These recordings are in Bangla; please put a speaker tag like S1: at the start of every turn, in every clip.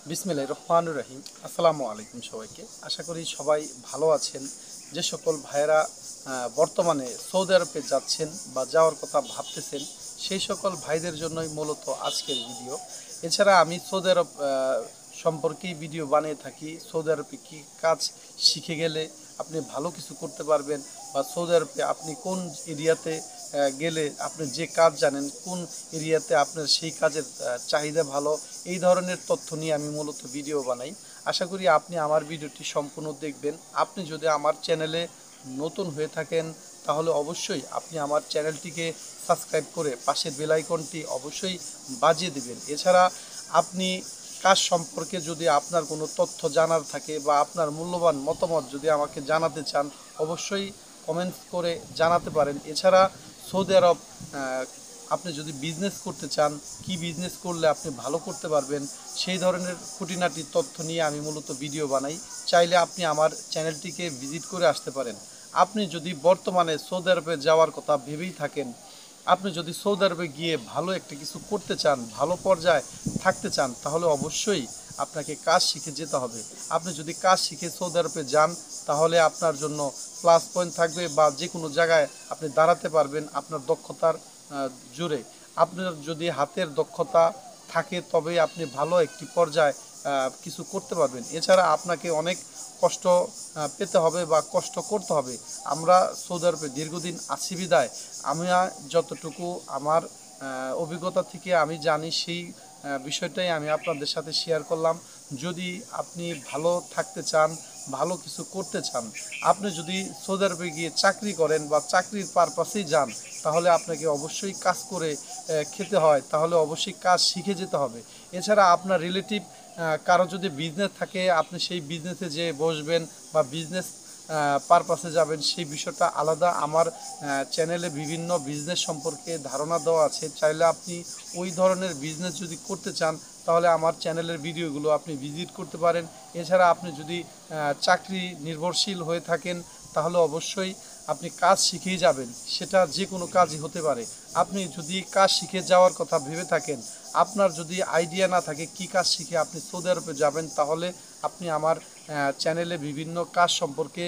S1: বিসমিল্লাহির রহমানির রহিম। আসসালামু আলাইকুম সবাইকে। আশা করি সবাই ভালো আছেন। যে সকল ভাইয়েরা বর্তমানে সৌদি আরবে যাচ্ছেন বা যাওয়ার কথা ভাবতেছেন, সেই সকল ভাইদের জন্যই মূলত আজকের ভিডিও। এছাড়া আমি সৌদি আরব সম্পর্কেই ভিডিও বানিয়ে থাকি। সৌদি আরবে কী কাজ শিখে গেলে আপনি ভালো কিছু করতে পারবেন, বা সৌদি আরবে আপনি কোন এরিয়াতে গেলে আপনি যে কাজ জানেন, কোন এরিয়াতে আপনার সেই কাজের চাহিদা ভালো, এই ধরনের তথ্য নিয়ে আমি মূলত ভিডিও বানাই। আশা করি আপনি আমার ভিডিওটি সম্পূর্ণ দেখবেন। আপনি যদি আমার চ্যানেলে নতুন হয়ে থাকেন, তাহলে অবশ্যই আপনি আমার চ্যানেলটিকে সাবস্ক্রাইব করে পাশের বেল আইকনটি অবশ্যই বাজিয়ে দিবেন। এছাড়া আপনি কাজ সম্পর্কে যদি আপনার কোনো তথ্য জানার থাকে বা আপনার মূল্যবান মতামত যদি আমাকে জানাতে চান, অবশ্যই কমেন্টস করে জানাতে পারেন। এছাড়া সৌদি আরব আপনি যদি বিজনেস করতে চান, কি বিজনেস করলে আপনি ভালো করতে পারবেন, সেই ধরনের খুঁটিনাটি তথ্য নিয়ে আমি মূলত ভিডিও বানাই। চাইলে আপনি আমার চ্যানেলটিকে ভিজিট করে আসতে পারেন। আপনি যদি বর্তমানে সৌদি আরবে যাওয়ার কথা ভেবেই থাকেন, আপনি যদি সৌদি আরবে গিয়ে ভালো একটা কিছু করতে চান, ভালো পর্যায়ে থাকতে চান, তাহলে অবশ্যই আপনাকে কাজ শিখে যেতে হবে। আপনি যদি কাজ শিখে সৌদি আরবে যান, তাহলে আপনার জন্য প্লাস পয়েন্ট থাকবে, বা যে কোনো জায়গায় আপনি দাঁড়াতে পারবেন আপনার দক্ষতার জোরে। আপনার যদি হাতের দক্ষতা থাকে, তবেই আপনি ভালো একটি পর্যায়ে কিছু করতে পারবেন। এছাড়া আপনাকে অনেক কষ্ট পেতে হবে বা কষ্ট করতে হবে। আমরা সৌদি আরবে দীর্ঘদিন আছি বিদায় আমি যতটুকু আমার অভিজ্ঞতা থেকে আমি জানি, সেই বিষয়টাই আমি আপনাদের সাথে শেয়ার করলাম। যদি আপনি ভালো থাকতে চান, ভালো কিছু করতে চান, আপনি যদি সৌদি আরবে গিয়ে চাকরি করেন বা চাকরির পারপাসেই যান, তাহলে আপনাকে অবশ্যই কাজ করে খেতে হয়, তাহলে অবশ্যই কাজ শিখে যেতে হবে। এছাড়া আপনার রিলেটিভ কারো যদি বিজনেস থাকে, আপনি সেই বিজনেসে যে বসবেন বা বিজনেস পারপাসে যাবেন, সেই বিষয়টা আলাদা। আমার চ্যানেলে বিভিন্ন বিজনেস সম্পর্কে ধারণা দেওয়া আছে। চাইলে আপনি ওই ধরনের বিজনেস যদি করতে চান, তাহলে আমার চ্যানেলের ভিডিওগুলো আপনি ভিজিট করতে পারেন। এছাড়া আপনি যদি চাকরি নির্ভরশীল হয়ে থাকেন, তাহলে অবশ্যই আপনি কাজ শিখেই যাবেন। সেটা যে কোনো কাজই হতে পারে। আপনি যদি কাজ শিখে যাওয়ার কথা ভেবে থাকেন, আপনার যদি আইডিয়া না থাকে কী কাজ শিখে আপনি সৌদি আরবে যাবেন, তাহলে আপনি আমার চ্যানেলে বিভিন্ন কাজ সম্পর্কে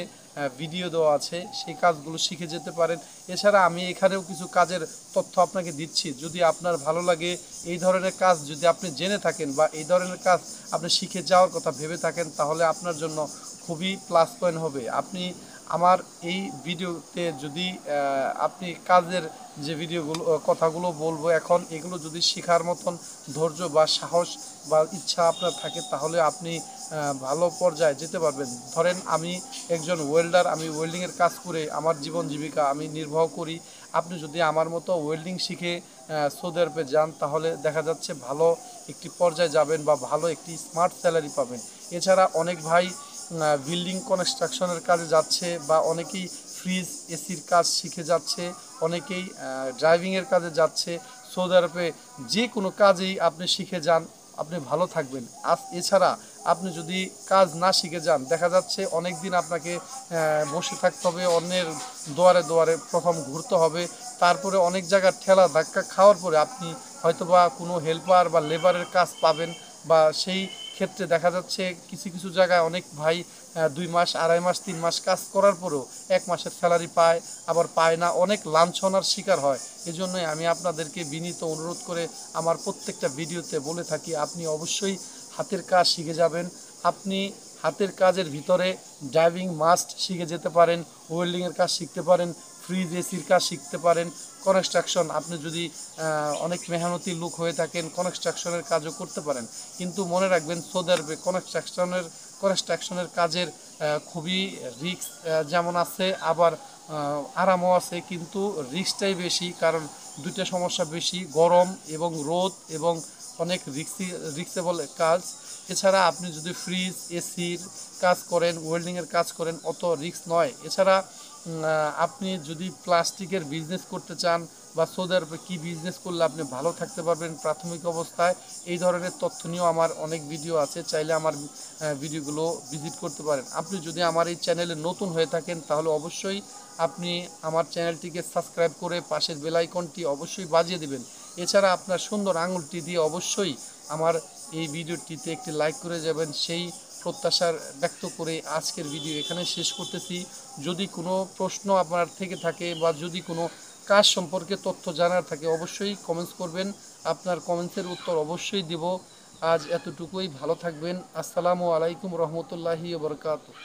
S1: ভিডিও দেওয়া আছে, সেই কাজগুলো শিখে যেতে পারেন। এছাড়া আমি এখানেও কিছু কাজের তথ্য আপনাকে দিচ্ছি। যদি আপনার ভালো লাগে, এই ধরনের কাজ যদি আপনি জেনে থাকেন বা এই ধরনের কাজ আপনি শিখে যাওয়ার কথা ভেবে থাকেন, তাহলে আপনার জন্য খুবই প্লাস পয়েন্ট হবে। আপনি আমার এই ভিডিওতে যদি আপনি কাজের যে ভিডিওগুলো কথাগুলো বলবো এখন, এগুলো যদি শেখার মতন ধৈর্য বা সাহস বা ইচ্ছা আপনার থাকে, তাহলে আপনি ভালো পর্যায়ে যেতে পারবেন। ধরেন আমি একজন ওয়েল্ডার, আমি ওয়েল্ডিংয়ের কাজ করে আমার জীবন জীবিকা আমি নির্বাহ করি। আপনি যদি আমার মতো ওয়েল্ডিং শিখে সৌদি আরবে যান, তাহলে দেখা যাচ্ছে ভালো একটি পর্যায়ে যাবেন বা ভালো একটি স্মার্ট স্যালারি পাবেন। এছাড়া অনেক ভাই বিল্ডিং কনস্ট্রাকশনের কাজে যাচ্ছে, বা অনেকেই ফ্রিজ এসির কাজ শিখে যাচ্ছে, অনেকেই ড্রাইভিংয়ের কাজে যাচ্ছে। সৌদি আরবে যে কোনো কাজেই আপনি শিখে যান, আপনি ভালো থাকবেন। এছাড়া আপনি যদি কাজ না শিখে যান, দেখা যাচ্ছে অনেক দিন আপনাকে বসে থাকতে হবে, অন্যের দুয়ারে দুয়ারে প্রথম ঘুরতে হবে। তারপরে অনেক জায়গার ঠেলা ধাক্কা খাওয়ার পরে আপনি হয়তোবা কোনো হেল্পার বা লেবারের কাজ পাবেন, বা সেই ক্ষেত্রে দেখা যাচ্ছে কিছু কিছু জায়গায় অনেক ভাই 2 মাস, 2.5 মাস, 3 মাস কাজ করার পরেও 1 মাসের স্যালারি পায়, আবার পায় না, অনেক লাঞ্ছনার শিকার হয়। এজন্যই আমি আপনাদেরকে বিনীত অনুরোধ করে আমার প্রত্যেকটা ভিডিওতে বলে থাকি, আপনি অবশ্যই হাতের কাজ শিখে যাবেন। আপনি হাতের কাজের ভিতরে ড্রাইভিং মাস্ট শিখে যেতে পারেন, ওয়েল্ডিংয়ের কাজ শিখতে পারেন, ফ্রিজ এসির কাজ শিখতে পারেন, কনস্ট্রাকশন আপনি যদি অনেক মেহনতি লোক হয়ে থাকেন, কনস্ট্রাকশনের কাজও করতে পারেন। কিন্তু মনে রাখবেন, সৌদি আরবে কনস্ট্রাকশনের কাজের খুবই রিস্ক যেমন আছে, আবার আরামও আছে, কিন্তু রিস্কটাই বেশি। কারণ দুইটা সমস্যা বেশি, গরম এবং রোদ, এবং অনেক রিস্কেবল কাজ। এছাড়া আপনি যদি ফ্রিজ এসির কাজ করেন, ওয়েল্ডিংয়ের কাজ করেন, অত রিস্ক নয়। এছাড়া আপনি যদি প্লাস্টিকের বিজনেস করতে চান, বা সৌদি আরবে কী বিজনেস করলে আপনি ভালো থাকতে পারবেন প্রাথমিক অবস্থায়, এই ধরনের তথ্য নিয়েও আমার অনেক ভিডিও আছে। চাইলে আমার ভিডিওগুলো ভিজিট করতে পারেন। আপনি যদি আমার এই চ্যানেলে নতুন হয়ে থাকেন, তাহলে অবশ্যই আপনি আমার চ্যানেলটিকে সাবস্ক্রাইব করে পাশের বেল আইকনটি অবশ্যই বাজিয়ে দেবেন। এছাড়া আপনার সুন্দর আঙুলটি দিয়ে অবশ্যই আমার এই ভিডিওটিতে একটি লাইক করে যাবেন, সেই প্রত্যাশার ব্যক্ত করে আজকের ভিডিও এখানে শেষ করতেছি। যদি কোনো প্রশ্ন আপনার থেকে থাকে বা যদি কোনো কাজ সম্পর্কে তথ্য জানার থাকে অবশ্যই কমেন্টস করবেন, আপনার কমেন্টসের উত্তর অবশ্যই দেব। আজ এতটুকুই, ভালো থাকবেন। আসসালামু আলাইকুম রহমতুল্লাহি ওয়া বারাকাতুহু।